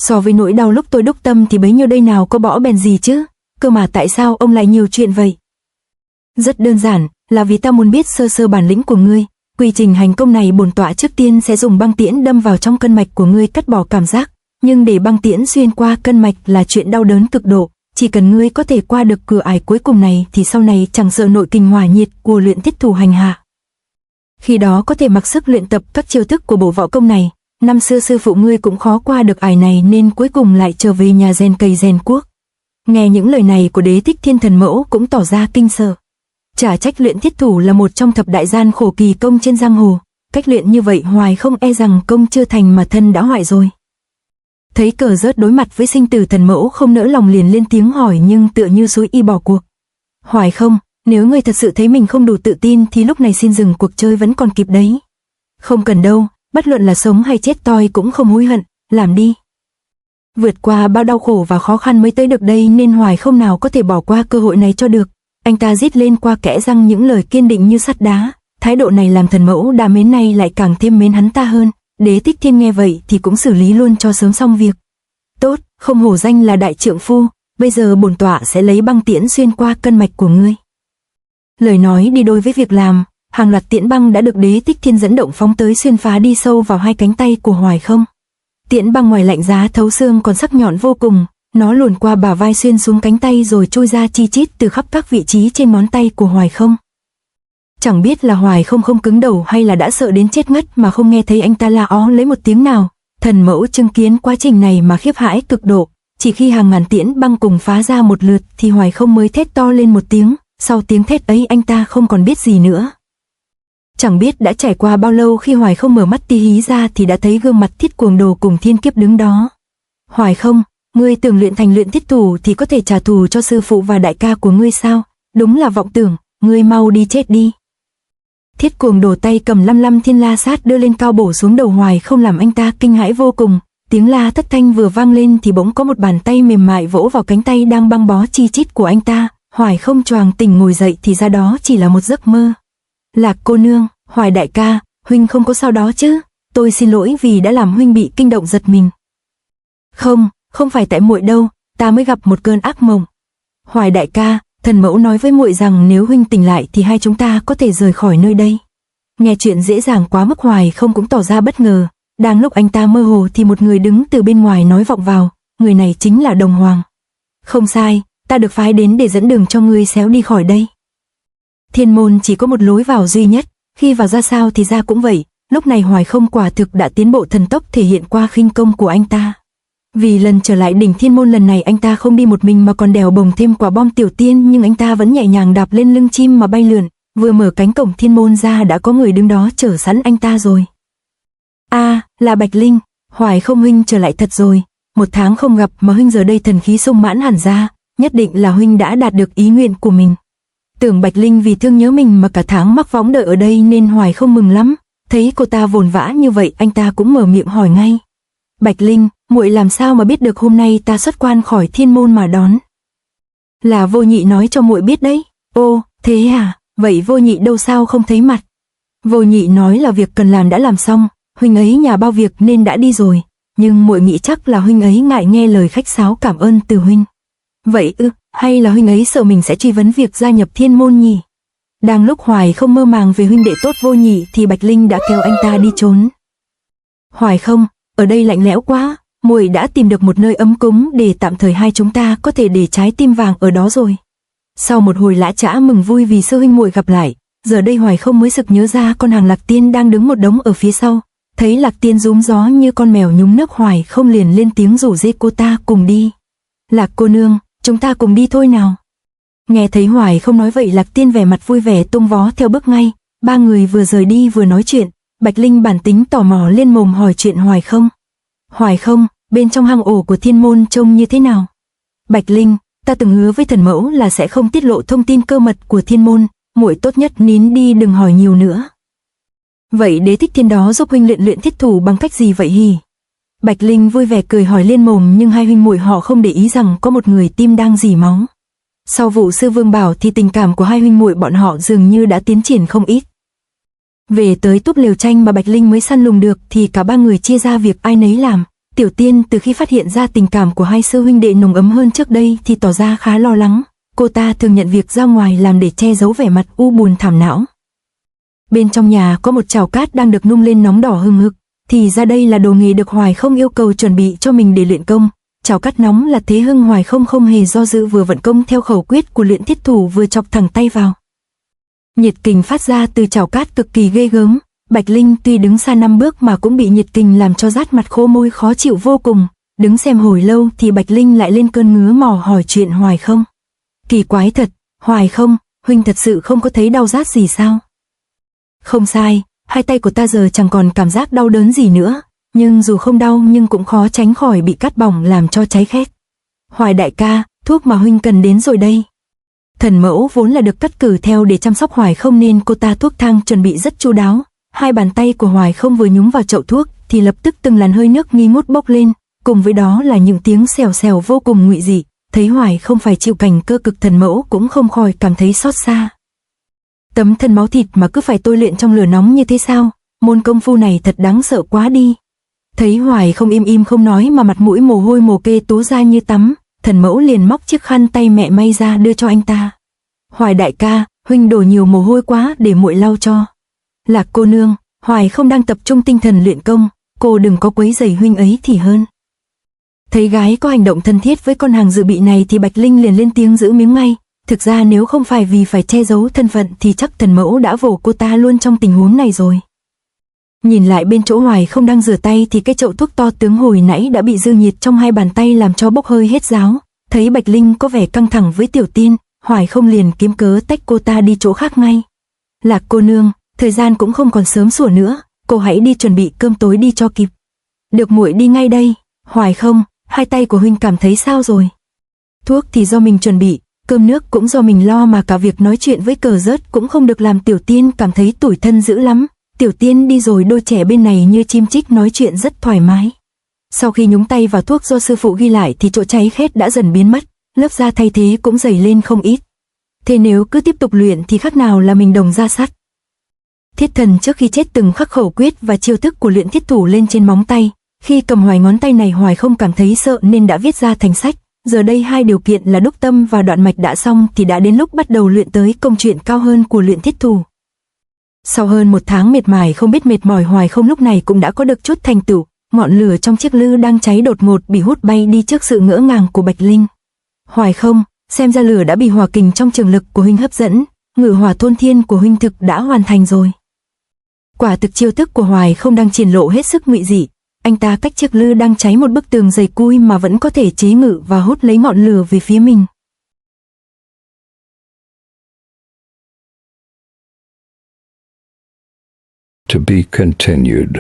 So với nỗi đau lúc tôi đúc tâm thì bấy nhiêu đây nào có bỏ bèn gì chứ, cơ mà tại sao ông lại nhiều chuyện vậy? Rất đơn giản, là vì ta muốn biết sơ sơ bản lĩnh của ngươi. Quy trình hành công này bổn tọa trước tiên sẽ dùng băng tiễn đâm vào trong cân mạch của ngươi cắt bỏ cảm giác, nhưng để băng tiễn xuyên qua cân mạch là chuyện đau đớn cực độ, chỉ cần ngươi có thể qua được cửa ải cuối cùng này thì sau này chẳng sợ nội kình hỏa nhiệt của luyện thiết thủ hành hạ. Khi đó có thể mặc sức luyện tập các chiêu thức của bộ võ công này. Năm xưa sư phụ ngươi cũng khó qua được ải này nên cuối cùng lại trở về nhà rèn cầy rèn cuốc. Nghe những lời này của Đế Thích Thiên Thần Mẫu cũng tỏ ra kinh sợ. Chả trách luyện thiết thủ là một trong thập đại gian khổ kỳ công trên giang hồ, cách luyện như vậy Hoài không e rằng công chưa thành mà thân đã hoại rồi. Thấy Cờ Rớt đối mặt với Sinh Tử Thần Mẫu không nỡ lòng liền lên tiếng hỏi nhưng tựa như suối y bỏ cuộc. Hoài không, nếu ngươi thật sự thấy mình không đủ tự tin thì lúc này xin dừng cuộc chơi vẫn còn kịp đấy. Không cần đâu, bất luận là sống hay chết tôi cũng không hối hận, làm đi. Vượt qua bao đau khổ và khó khăn mới tới được đây nên Hoài không nào có thể bỏ qua cơ hội này cho được. Anh ta rít lên qua kẽ răng những lời kiên định như sắt đá, thái độ này làm Thần Mẫu đã mến nay lại càng thêm mến hắn ta hơn. Đế Thích Thiên nghe vậy thì cũng xử lý luôn cho sớm xong việc. Tốt, không hổ danh là đại trượng phu, bây giờ bổn tọa sẽ lấy băng tiễn xuyên qua cân mạch của ngươi. Lời nói đi đôi với việc làm, hàng loạt tiễn băng đã được Đế Thích Thiên dẫn động phóng tới xuyên phá đi sâu vào hai cánh tay của Hoài không. Tiễn băng ngoài lạnh giá thấu xương còn sắc nhọn vô cùng, nó luồn qua bả vai xuyên xuống cánh tay rồi trôi ra chi chít từ khắp các vị trí trên ngón tay của Hoài không. Chẳng biết là Hoài không cứng đầu hay là đã sợ đến chết ngất mà không nghe thấy anh ta la ó lấy một tiếng nào. Thần Mẫu chứng kiến quá trình này mà khiếp hãi cực độ, chỉ khi hàng ngàn tiễn băng cùng phá ra một lượt thì Hoài không mới thét to lên một tiếng, sau tiếng thét ấy anh ta không còn biết gì nữa. Chẳng biết đã trải qua bao lâu khi Hoài không mở mắt tí hí ra thì đã thấy gương mặt Thiết Cuồng Đồ cùng Thiên Kiếp đứng đó. Hoài không, ngươi tưởng luyện thành luyện thiết thủ thì có thể trả thù cho sư phụ và đại ca của ngươi sao? Đúng là vọng tưởng, ngươi mau đi chết đi. Thiết Cuồng Đồ tay cầm lăm thiên la sát đưa lên cao bổ xuống đầu Hoài không làm anh ta kinh hãi vô cùng. Tiếng la thất thanh vừa vang lên thì bỗng có một bàn tay mềm mại vỗ vào cánh tay đang băng bó chi chít của anh ta. Hoài không choàng tỉnh ngồi dậy thì ra đó chỉ là một giấc mơ. Lạc cô nương, Hoài đại ca, huynh không có sao đó chứ? Tôi xin lỗi vì đã làm huynh bị kinh động giật mình. Không phải tại muội đâu, ta mới gặp một cơn ác mộng. Hoài đại ca, Thần Mẫu nói với muội rằng nếu huynh tỉnh lại thì hai chúng ta có thể rời khỏi nơi đây. Nghe chuyện dễ dàng quá mức Hoài không cũng tỏ ra bất ngờ. Đang lúc anh ta mơ hồ thì một người đứng từ bên ngoài nói vọng vào, người này chính là Đồng Hoàng. Không sai, ta được phái đến để dẫn đường cho ngươi xéo đi khỏi đây. Thiên môn chỉ có một lối vào duy nhất, khi vào ra sao thì ra cũng vậy. Lúc này Hoài không quả thực đã tiến bộ thần tốc thể hiện qua khinh công của anh ta. Vì lần trở lại đỉnh thiên môn lần này anh ta không đi một mình mà còn đèo bồng thêm quả bom tiểu tiên, nhưng anh ta vẫn nhẹ nhàng đạp lên lưng chim mà bay lượn. Vừa mở cánh cổng thiên môn ra đã có người đứng đó chờ sẵn anh ta rồi. Là Bạch Linh, Hoài không huynh trở lại thật rồi. Một tháng không gặp mà huynh giờ đây thần khí sung mãn hẳn ra, nhất định là huynh đã đạt được ý nguyện của mình. Tưởng Bạch Linh vì thương nhớ mình mà cả tháng mắc võng đợi ở đây nên Hoài không mừng lắm. Thấy cô ta vồn vã như vậy anh ta cũng mở miệng hỏi ngay. Bạch Linh, muội làm sao mà biết được hôm nay ta xuất quan khỏi thiên môn mà đón? Là Vô Nhị nói cho muội biết đấy. Ô, thế à, vậy Vô Nhị đâu sao không thấy mặt? Vô Nhị nói là việc cần làm đã làm xong, huynh ấy nhà bao việc nên đã đi rồi, nhưng muội nghĩ chắc là huynh ấy ngại nghe lời khách sáo cảm ơn từ huynh. Vậy hay là huynh ấy sợ mình sẽ truy vấn việc gia nhập thiên môn nhỉ? Đang lúc Hoài không mơ màng về huynh đệ tốt Vô Nhị thì Bạch Linh đã kéo anh ta đi trốn. Hoài không, ở đây lạnh lẽo quá, muội đã tìm được một nơi ấm cúng để tạm thời hai chúng ta có thể để trái tim vàng ở đó rồi. Sau một hồi lã chã mừng vui vì sư huynh muội gặp lại, giờ đây Hoài không mới sực nhớ ra con hàng Lạc Tiên đang đứng một đống ở phía sau. Thấy Lạc Tiên rúm gió như con mèo nhúng nước, Hoài không liền lên tiếng rủ dê cô ta cùng đi. Lạc cô nương, chúng ta cùng đi thôi nào. Nghe thấy Hoài không nói vậy Lạc Tiên vẻ mặt vui vẻ tung vó theo bước ngay. Ba người vừa rời đi vừa nói chuyện. Bạch Linh bản tính tò mò lên mồm hỏi chuyện Hoài không. Hoài không, bên trong hang ổ của thiên môn trông như thế nào? Bạch Linh, ta từng hứa với Thần Mẫu là sẽ không tiết lộ thông tin cơ mật của thiên môn, muội tốt nhất nín đi đừng hỏi nhiều nữa. Vậy Đế Thích Thiên đó giúp huynh luyện thiết thủ bằng cách gì vậy hỉ? Bạch Linh vui vẻ cười hỏi lên mồm, nhưng hai huynh muội họ không để ý rằng có một người tim đang rỉ máu. Sau vụ sư Vương Bảo thì tình cảm của hai huynh muội bọn họ dường như đã tiến triển không ít. Về tới túp lều tranh mà Bạch Linh mới săn lùng được thì cả ba người chia ra việc ai nấy làm. Tiểu Tiên từ khi phát hiện ra tình cảm của hai sư huynh đệ nồng ấm hơn trước đây thì tỏ ra khá lo lắng. Cô ta thường nhận việc ra ngoài làm để che giấu vẻ mặt u buồn thảm não. Bên trong nhà có một chảo cát đang được nung lên nóng đỏ hừng hực, thì ra đây là đồ nghề được Hoài Không yêu cầu chuẩn bị cho mình để luyện công. Chảo cát nóng là thế hưng, Hoài Không không hề do dự vừa vận công theo khẩu quyết của luyện thiết thủ vừa chọc thẳng tay vào. Nhiệt kình phát ra từ chảo cát cực kỳ ghê gớm. Bạch Linh tuy đứng xa 5 bước mà cũng bị nhiệt kình làm cho rát mặt khô môi khó chịu vô cùng. Đứng xem hồi lâu thì Bạch Linh lại lên cơn ngứa mò hỏi chuyện Hoài Không. Kỳ quái thật, Hoài Không, huynh thật sự không có thấy đau rát gì sao? Không sai, hai tay của ta giờ chẳng còn cảm giác đau đớn gì nữa, nhưng dù không đau nhưng cũng khó tránh khỏi bị cắt bỏng làm cho cháy khét. Hoài đại ca, thuốc mà huynh cần đến rồi đây. Thần mẫu vốn là được cắt cử theo để chăm sóc Hoài Không nên cô ta thuốc thang chuẩn bị rất chu đáo. Hai bàn tay của Hoài Không vừa nhúng vào chậu thuốc thì lập tức từng làn hơi nước nghi ngút bốc lên, cùng với đó là những tiếng xèo xèo vô cùng ngụy dị. Thấy Hoài Không phải chịu cảnh cơ cực, thần mẫu cũng không khỏi cảm thấy xót xa. Tấm thân máu thịt mà cứ phải tôi luyện trong lửa nóng như thế sao? Môn công phu này thật đáng sợ quá đi. Thấy Hoài Không im im không nói mà mặt mũi mồ hôi mồ kê túa ra như tắm, thần mẫu liền móc chiếc khăn tay mẹ may ra đưa cho anh ta. Hoài đại ca, huynh đổ nhiều mồ hôi quá, để muội lau cho. Lạc cô nương, Hoài Không đang tập trung tinh thần luyện công, cô đừng có quấy rầy huynh ấy thì hơn. Thấy gái có hành động thân thiết với con hàng dự bị này thì Bạch Linh liền lên tiếng giữ miếng ngay. Thực ra nếu không phải vì phải che giấu thân phận thì chắc thần mẫu đã vồ cô ta luôn trong tình huống này rồi. Nhìn lại bên chỗ Hoài Không đang rửa tay thì cái chậu thuốc to tướng hồi nãy đã bị dư nhiệt trong hai bàn tay làm cho bốc hơi hết ráo. Thấy Bạch Linh có vẻ căng thẳng với Tiểu Tiên, Hoài Không liền kiếm cớ tách cô ta đi chỗ khác ngay. Lạc cô nương, thời gian cũng không còn sớm sủa nữa, cô hãy đi chuẩn bị cơm tối đi cho kịp. Được, muội đi ngay đây. Hoài Không, hai tay của huynh cảm thấy sao rồi? Thuốc thì do mình chuẩn bị, cơm nước cũng do mình lo, mà cả việc nói chuyện với Cờ Rớt cũng không được làm Tiểu Tiên cảm thấy tủi thân dữ lắm. Tiểu Tiên đi rồi đôi trẻ bên này như chim chích nói chuyện rất thoải mái. Sau khi nhúng tay vào thuốc do sư phụ ghi lại thì chỗ cháy khét đã dần biến mất, lớp da thay thế cũng dày lên không ít. Thế nếu cứ tiếp tục luyện thì khác nào là mình đồng da sắt. Thiết Thần trước khi chết từng khắc khẩu quyết và chiêu thức của luyện thiết thủ lên trên móng tay. Khi cầm hoài ngón tay này, Hoài không cảm thấy sợ nên đã viết ra thành sách. Giờ đây hai điều kiện là đúc tâm và đoạn mạch đã xong thì đã đến lúc bắt đầu luyện tới công chuyện cao hơn của luyện thiết thủ. Sau hơn 1 tháng miệt mài không biết mệt mỏi, Hoài không lúc này cũng đã có được chút thành tựu. Ngọn lửa trong chiếc lư đang cháy đột ngột bị hút bay đi trước sự ngỡ ngàng của Bạch Linh. Hoài không, xem ra lửa đã bị hỏa kình trong trường lực của huynh hấp dẫn, ngự hỏa thôn thiên của huynh thực đã hoàn thành rồi. Quả thực chiêu thức của Hoài không đang triển lộ hết sức ngụy dị. Anh ta cách chiếc lư đang cháy một bức tường dày cui mà vẫn có thể chế ngự và hút lấy ngọn lửa về phía mình. To be continued.